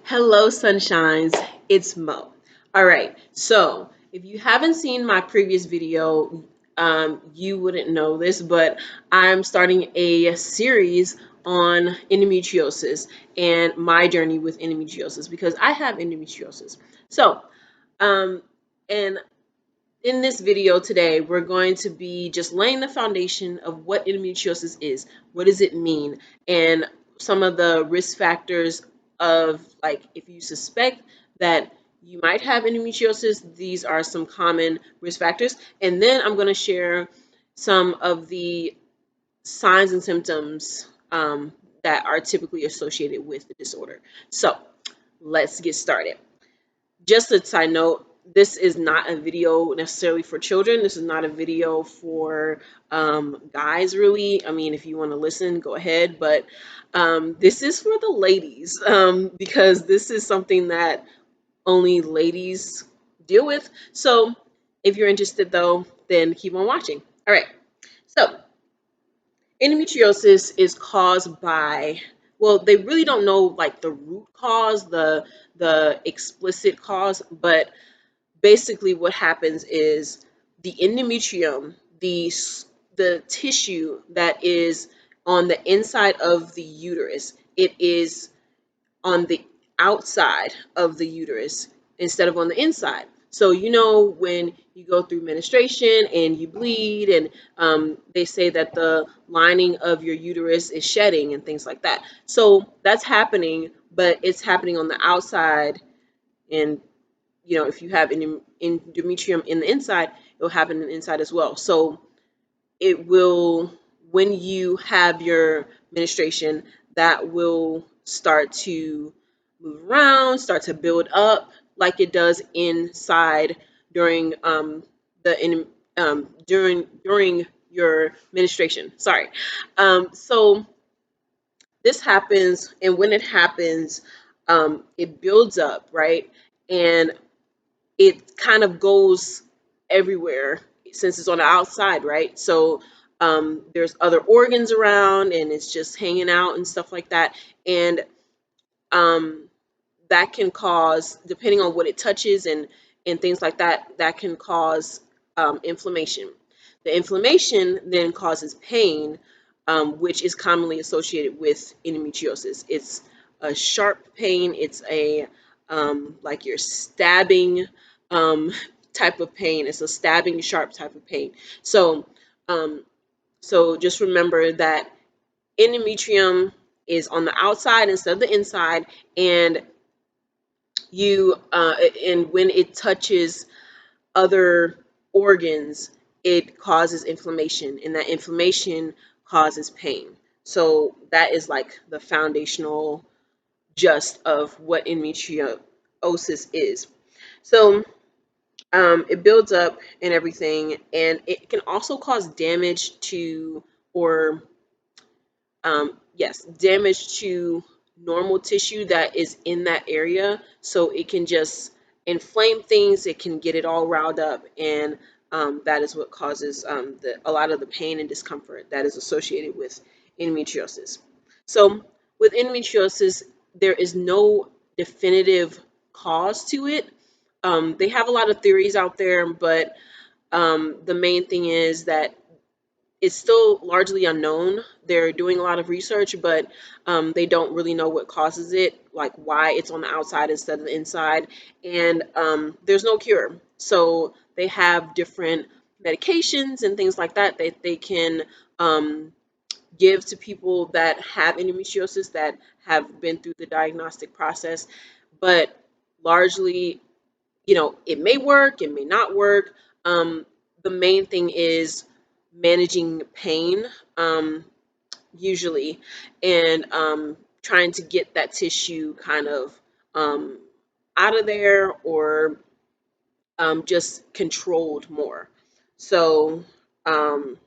Hello, sunshines. It's Mo. All right. So, if you haven't seen my previous video, you wouldn't know this, but I'm starting a series on endometriosis and my journey with endometriosis because I have endometriosis. So, um, and in this video today, we're going to be just laying the foundation of what endometriosis is. What does it mean? And some of the risk factors of, like, if you suspect that you might have endometriosis, these are some common risk factors. And then I'm going to share some of the signs and symptoms that are typically associated with the disorder. So let's get started. Just a side note, this is not a video necessarily for children. This is not a video for guys, really. I mean, if you want to listen, go ahead. But this is for the ladies because this is something that only ladies deal with. So if you're interested, though, then keep on watching. All right. So endometriosis is caused by, well, they really don't know like the root cause, the explicit cause, but basically what happens is the endometrium, the tissue that is on the inside of the uterus, it is on the outside of the uterus instead of on the inside. So, when you go through menstruation and you bleed, and they say that the lining of your uterus is shedding and things like that. So that's happening, but it's happening on the outside. And if you have endometrium in the inside, it'll happen in the inside as well. So it will, when you have your menstruation, that will start to move around, start to build up like it does inside during during your menstruation. Sorry. So this happens, and when it happens, it builds up, right? And it kind of goes everywhere since it's on the outside, right? So there's other organs around, and it's just hanging out and stuff like that. And um, that can cause, depending on what it touches and things like that, that can cause inflammation. The inflammation then causes pain, which is commonly associated with endometriosis. It's a sharp pain. It's a like you're stabbing um, type of pain. It's a stabbing, sharp type of pain. So, um, so just remember that endometrium is on the outside instead of the inside, and and when it touches other organs, it causes inflammation, and that inflammation causes pain. So that is like the foundational just of what endometriosis is. So it builds up and everything, and it can also cause damage to, or yes, damage to normal tissue that is in that area. So it can just inflame things. It can get it all riled up, and that is what causes a lot of the pain and discomfort that is associated with endometriosis. So with endometriosis, there is no definitive cause to it. They have a lot of theories out there, but the main thing is that it's still largely unknown. They're doing a lot of research, but they don't really know what causes it, like why it's on the outside instead of the inside. And there's no cure. So they have different medications and things like that that they can give to people that have endometriosis, that have been through the diagnostic process. But largely, it may work, it may not work. The main thing is managing pain, usually, and trying to get that tissue kind of um, out of there, or just controlled more. So, um,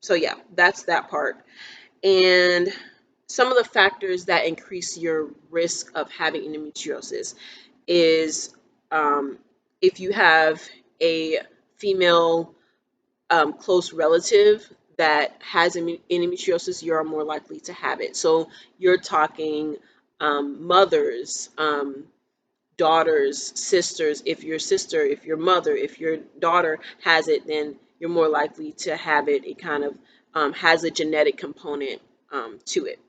so yeah, that's that part. And some of the factors that increase your risk of having endometriosis is if you have a female close relative that has endometriosis, you're more likely to have it. So you're talking mothers, daughters, sisters. If your sister, if your mother, if your daughter has it, then you're more likely to have it. It kind of has a genetic component to it.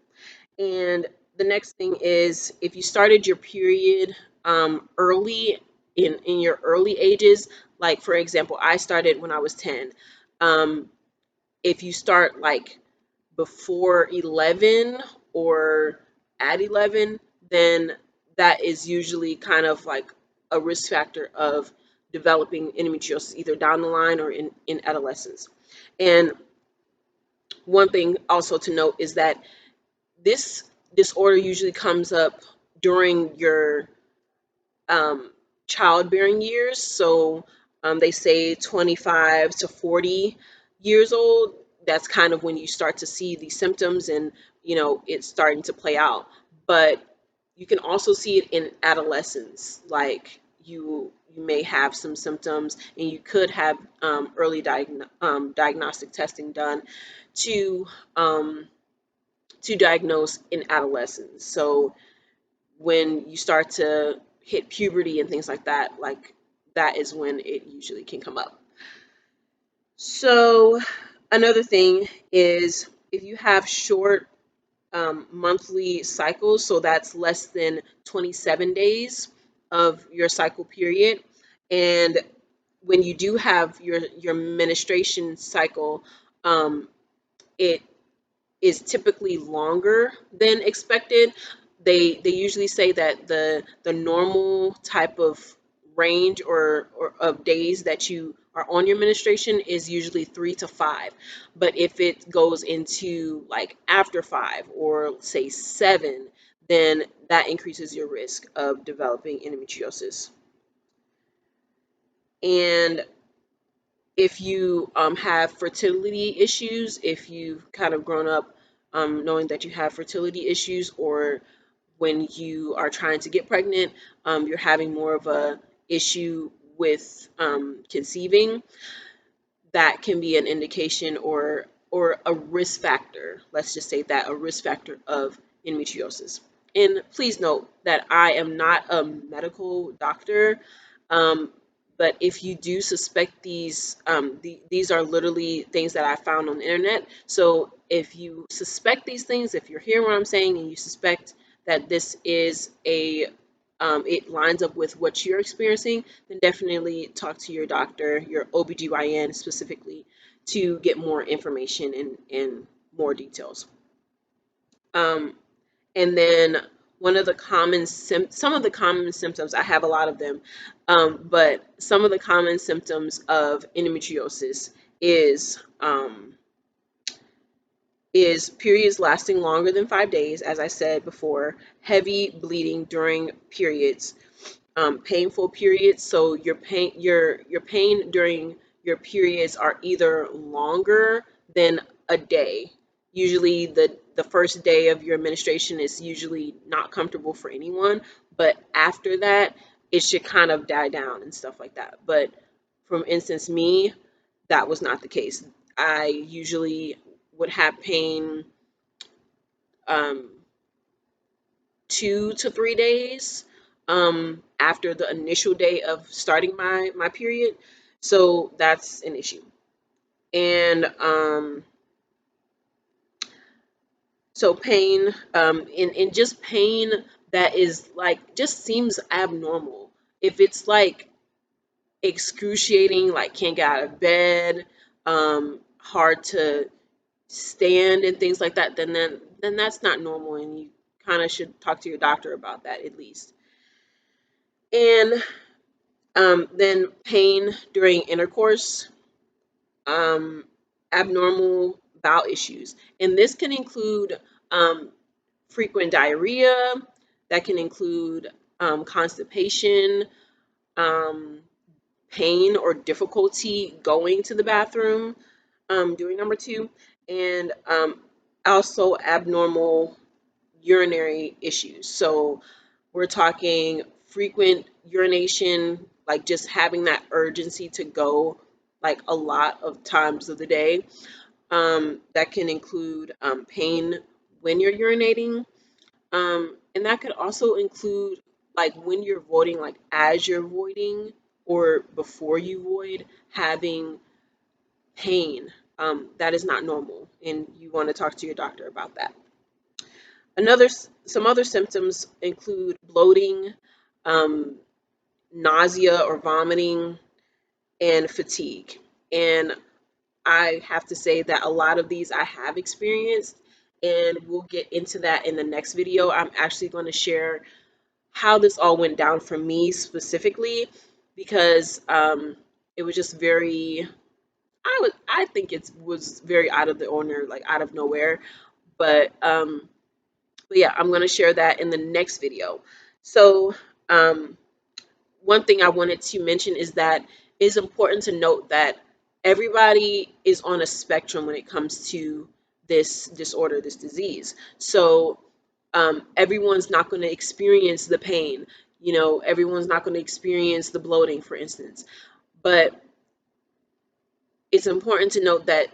And the next thing is if you started your period early in your early ages, like for example, I started when I was 10. Um, if you start like before 11 or at 11, then that is usually kind of like a risk factor of developing endometriosis either down the line or in adolescence. And one thing also to note is that this disorder usually comes up during your um, childbearing years. So they say 25 to 40 years old. That's kind of when you start to see these symptoms and, it's starting to play out. But you can also see it in adolescence. Like you may have some symptoms and you could have early diagnostic testing done to um, to diagnose in adolescence. So when you start to hit puberty and things like that, like that is when it usually can come up. So another thing is if you have short monthly cycles, so that's less than 27 days of your cycle period, and when you do have your menstruation cycle, it is typically longer than expected. They usually say that the normal type of range or of days that you are on your menstruation is usually 3 to 5. But if it goes into like after 5 or say 7, then that increases your risk of developing endometriosis. And if you have fertility issues, if you've kind of grown up knowing that you have fertility issues, or when you are trying to get pregnant, you're having more of a issue with conceiving, that can be an indication or a risk factor. Let's just say that a risk factor of endometriosis. And please note that I am not a medical doctor, um, but if you do suspect these, these are literally things that I found on the internet. So if you suspect these things, if you're hearing what I'm saying and you suspect that this is it lines up with what you're experiencing, then definitely talk to your doctor, your OBGYN specifically, to get more information and more details. Um, and then one of the some of the common symptoms, I have a lot of them, but some of the common symptoms of endometriosis is periods lasting longer than 5 days, as I said before, heavy bleeding during periods, painful periods. So your pain during your periods are either longer than a day. Usually the first day of your menstruation is usually not comfortable for anyone, but after that it should kind of die down and stuff like that. But for instance, me, that was not the case. I usually would have pain um, 2 to 3 days after the initial day of starting my period. So that's an issue. And so pain, and just pain that is like just seems abnormal. If it's like excruciating, like can't get out of bed, hard to stand and things like that, then that's not normal, and you kind of should talk to your doctor about that at least. And then pain during intercourse, um, abnormal bowel issues. And this can include frequent diarrhea, that can include constipation, um, pain or difficulty going to the bathroom during number 2, and also abnormal urinary issues. So we're talking frequent urination, like just having that urgency to go like a lot of times of the day. That can include pain when you're urinating. And that could also include like when you're voiding, like as you're voiding or before you void, having pain. That is not normal, and you want to talk to your doctor about that. Some other symptoms include bloating, um, nausea or vomiting, and fatigue. And I have to say that a lot of these I have experienced, and we'll get into that in the next video. I'm actually going to share how this all went down for me specifically, because it was just very, I think it was very out of the ordinary, like out of nowhere. But yeah, I'm going to share that in the next video. So um, one thing I wanted to mention is that it's important to note that everybody is on a spectrum when it comes to this disorder, this disease. So everyone's not going to experience the pain. You know, everyone's not going to experience the bloating, for instance. But it's important to note that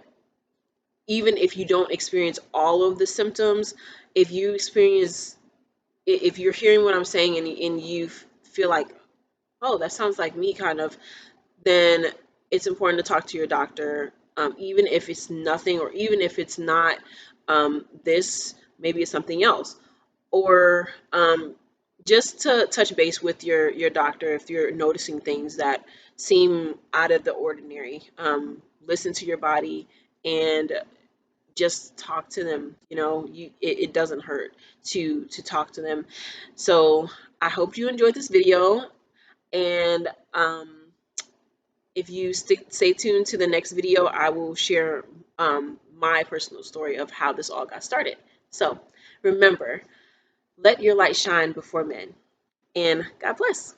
even if you don't experience all of the symptoms, if you experience, if you're hearing what I'm saying and you feel like, oh, that sounds like me kind of, then it's important to talk to your doctor, even if it's nothing, or even if it's not this, maybe it's something else. Or just to touch base with your doctor if you're noticing things that seem out of the ordinary. Listen to your body and just talk to them. You know, it doesn't hurt to talk to them. So I hope you enjoyed this video, and if you stay tuned to the next video, I will share my personal story of how this all got started. So remember, let your light shine before men, and God bless.